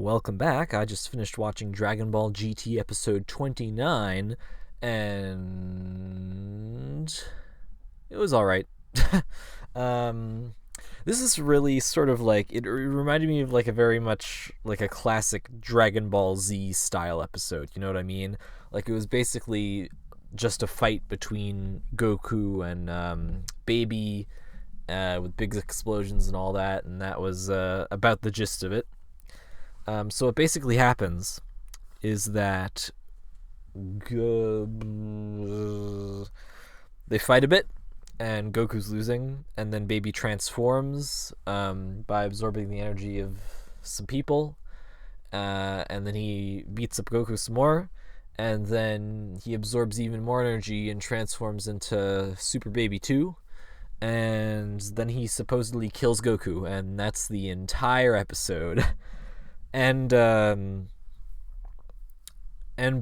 welcome back. I just finished watching Dragon Ball GT episode 29, and it was alright. um, this is really sort of like, it reminded me of like a very much like a classic Dragon Ball Z style episode, you know what I mean? Like it was basically just a fight between Goku and Baby with big explosions and all that, and that was about the gist of it. So what basically happens is that they fight a bit, and Goku's losing, and then Baby transforms by absorbing the energy of some people, and then he beats up Goku some more, and then he absorbs even more energy and transforms into Super Baby 2, and then he supposedly kills Goku, and that's the entire episode. And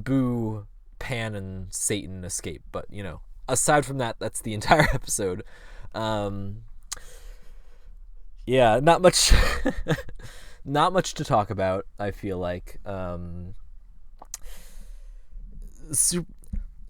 Boo, Pan, and Satan escape. But, you know, aside from that, that's the entire episode. Yeah, not much not much to talk about, I feel like.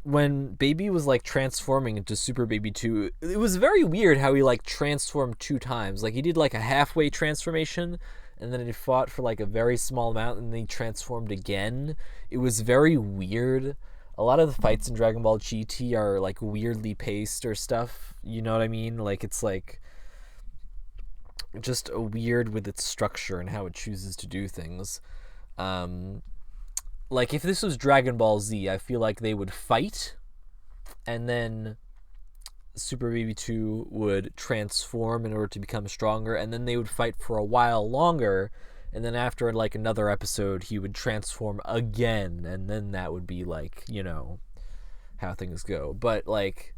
When Baby was like transforming into Super Baby 2, it was very weird how he like transformed 2 times. Like he did like a halfway transformation, and then he fought for like a very small amount, and then he transformed again. It was very weird. A lot of the fights in Dragon Ball GT are like weirdly paced or stuff. You know what I mean? Like it's like just weird with its structure and how it chooses to do things. Like if this was Dragon Ball Z, I feel like they would fight, and then Super Baby 2 would transform in order to become stronger, and then they would fight for a while longer, and then after like another episode he would transform again, and then that would be like, you know, how things go. But like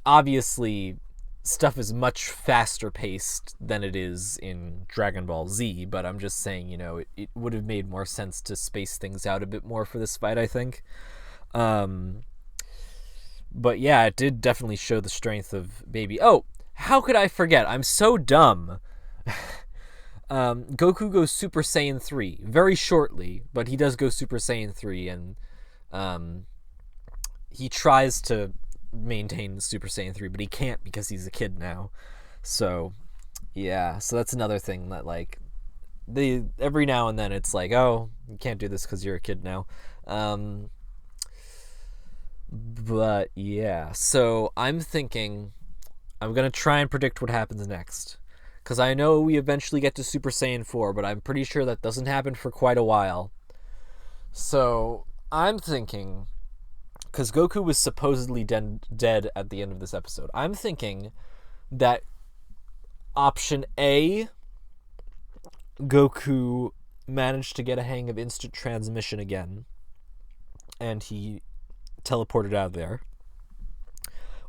obviously stuff is much faster paced than it is in Dragon Ball Z, but I'm just saying, you know, it would have made more sense to space things out a bit more for this fight, I think. But yeah, it did definitely show the strength of Baby. Oh, how could I forget? I'm so dumb. Goku goes Super Saiyan 3 very shortly, but he does go Super Saiyan 3, and he tries to maintain Super Saiyan 3, but he can't because he's a kid now. So, yeah, so that's another thing that, like, every now and then it's like, oh, you can't do this because you're a kid now. But yeah, so I'm thinking I'm going to try and predict what happens next. Because I know we eventually get to Super Saiyan 4, but I'm pretty sure that doesn't happen for quite a while. So I'm thinking, because Goku was supposedly dead at the end of this episode, I'm thinking that option A, Goku managed to get a hang of instant transmission again, and he teleported out of there.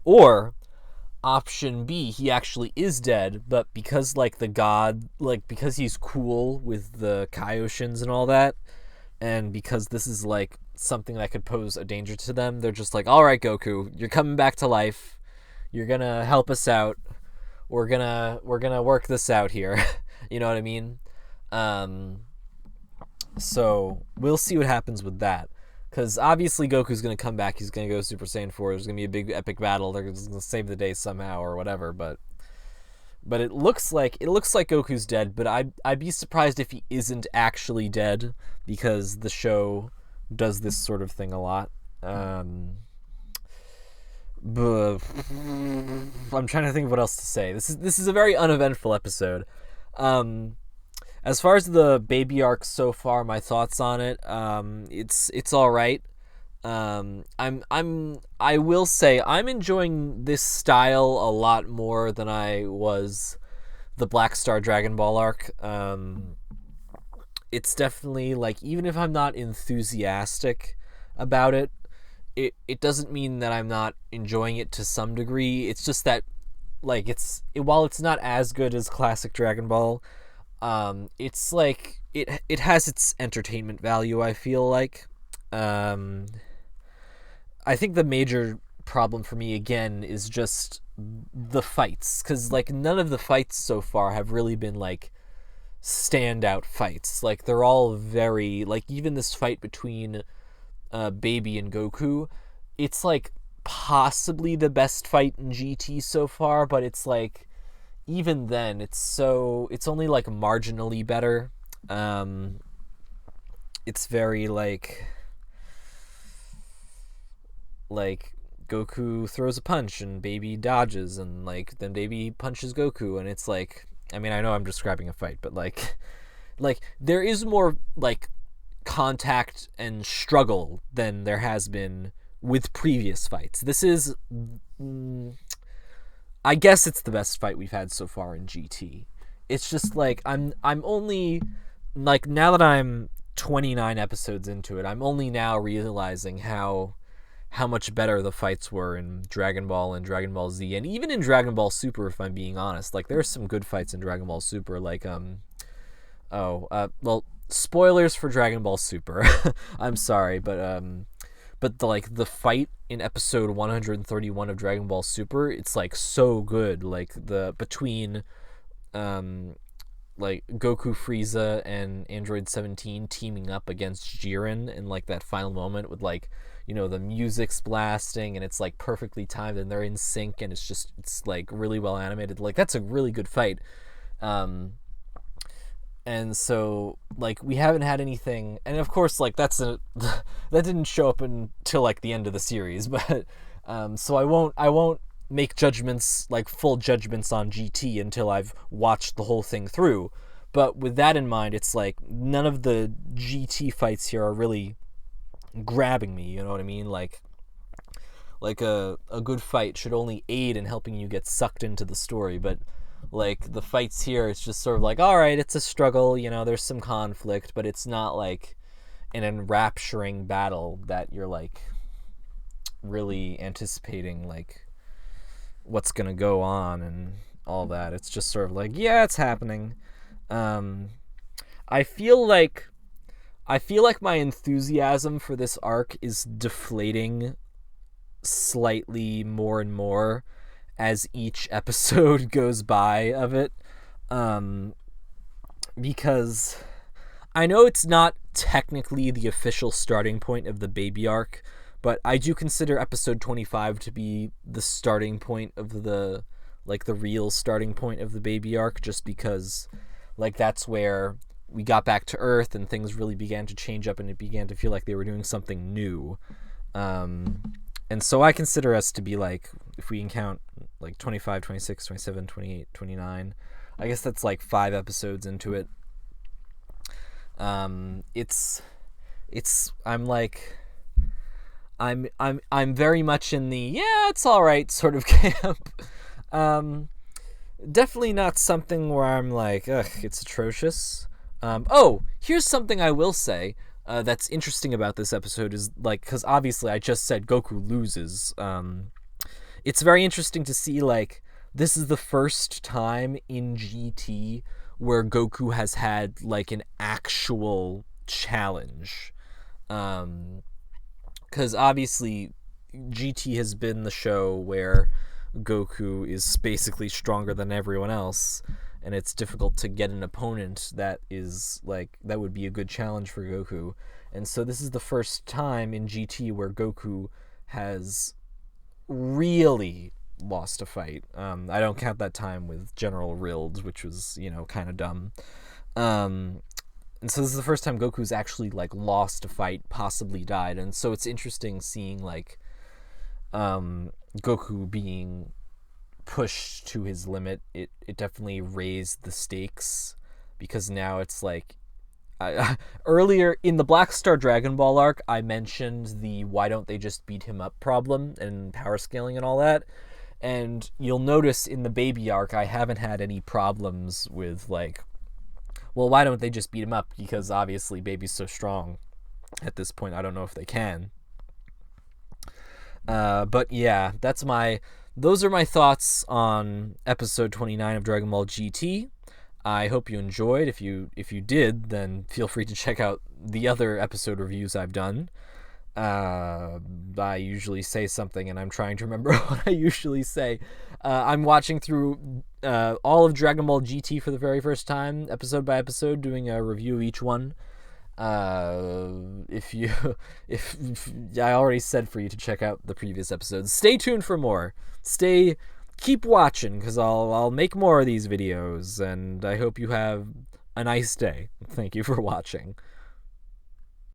Or option B, he actually is dead, but because like the god, like because he's cool with the Kaioshins and all that, and because this is like something that could pose a danger to them, they're just like, all right, Goku, you're coming back to life, you're gonna help us out, we're gonna work this out here. You know what I mean? So we'll see what happens with that. Because obviously Goku's going to come back. He's going to go Super Saiyan 4. There's going to be a big epic battle. They're going to save the day somehow or whatever. But it looks like Goku's dead. But I'd be surprised if he isn't actually dead, because the show does this sort of thing a lot. But I'm trying to think of what else to say. This is a very uneventful episode. As far as the Baby arc so far, my thoughts on it, it's all right. I will say I'm enjoying this style a lot more than I was the Black Star Dragon Ball arc. It's definitely like, even if I'm not enthusiastic about it, it doesn't mean that I'm not enjoying it to some degree. It's just that like while it's not as good as classic Dragon Ball, it's like it has its entertainment value, I feel like. I think the major problem for me again is just the fights, because like none of the fights so far have really been like standout fights. Like, they're all very, like, even this fight between Baby and Goku, it's like possibly the best fight in GT so far, but it's like, even then, it's only like marginally better. It's very like Goku throws a punch and Baby dodges, and like then Baby punches Goku, and it's like, I mean, I know I'm describing a fight, but like there is more like contact and struggle than there has been with previous fights. This is, I guess it's the best fight we've had so far in GT. It's just like I'm only like, now that I'm 29 episodes into it, I'm only now realizing how much better the fights were in Dragon Ball and Dragon Ball Z, and even in Dragon Ball Super, if I'm being honest. Like, there's some good fights in Dragon Ball Super, like well, spoilers for Dragon Ball Super. I'm sorry, but the fight in episode 131 of Dragon Ball Super, it's like so good. Like, between like Goku, Frieza, and Android 17 teaming up against Jiren in like that final moment with, like, you know, the music's blasting and it's like perfectly timed and they're in sync, and it's like really well animated. Like, that's a really good fight. And so, like, we haven't had anything, and of course, like, that didn't show up until like the end of the series, but so I won't make judgments, like full judgments on GT until I've watched the whole thing through. But with that in mind, it's like none of the GT fights here are really grabbing me, you know what I mean? Like a good fight should only aid in helping you get sucked into the story, but like the fights here, it's just sort of like, all right, it's a struggle, you know, there's some conflict, but it's not like an enrapturing battle that you're like really anticipating like what's gonna go on and all that. It's just sort of like, yeah, it's happening. I feel like my enthusiasm for this arc is deflating slightly more and more as each episode goes by of it, because I know it's not technically the official starting point of the Baby arc, but I do consider episode 25 to be the starting point of the real starting point of the Baby arc, just because like that's where we got back to Earth and things really began to change up and it began to feel like they were doing something new. And so I consider us to be like, if we can count like 25, 26, 27, 28, 29, I guess that's like 5 episodes into it. It's I'm very much in the, yeah, it's all right sort of camp. Definitely not something where I'm like, ugh, it's atrocious. Here's something I will say that's interesting about this episode is, like, because obviously I just said Goku loses. It's very interesting to see, like, this is the first time in GT where Goku has had, like, an actual challenge. Because obviously GT has been the show where Goku is basically stronger than everyone else, and it's difficult to get an opponent that is like, that would be a good challenge for Goku. And so this is the first time in GT where Goku has really lost a fight. I don't count that time with General Rild, which was, you know, kind of dumb. And so this is the first time Goku's actually like lost a fight, possibly died. And so it's interesting seeing like Goku being pushed to his limit. It definitely raised the stakes, because now it's like, earlier in the Black Star Dragon Ball arc, I mentioned the why don't they just beat him up problem and power scaling and all that. And you'll notice in the Baby arc, I haven't had any problems with like, well, why don't they just beat him up? Because obviously Baby's so strong at this point. I don't know if they can. But yeah, those are my thoughts on episode 29 of Dragon Ball GT. I hope you enjoyed. If you did, then feel free to check out the other episode reviews I've done. I usually say something, and I'm trying to remember what I usually say. I'm watching through all of Dragon Ball GT for the very first time, episode by episode, doing a review of each one. If I already said for you to check out the previous episodes, stay tuned for more. Keep watching, because I'll make more of these videos, and I hope you have a nice day. Thank you for watching.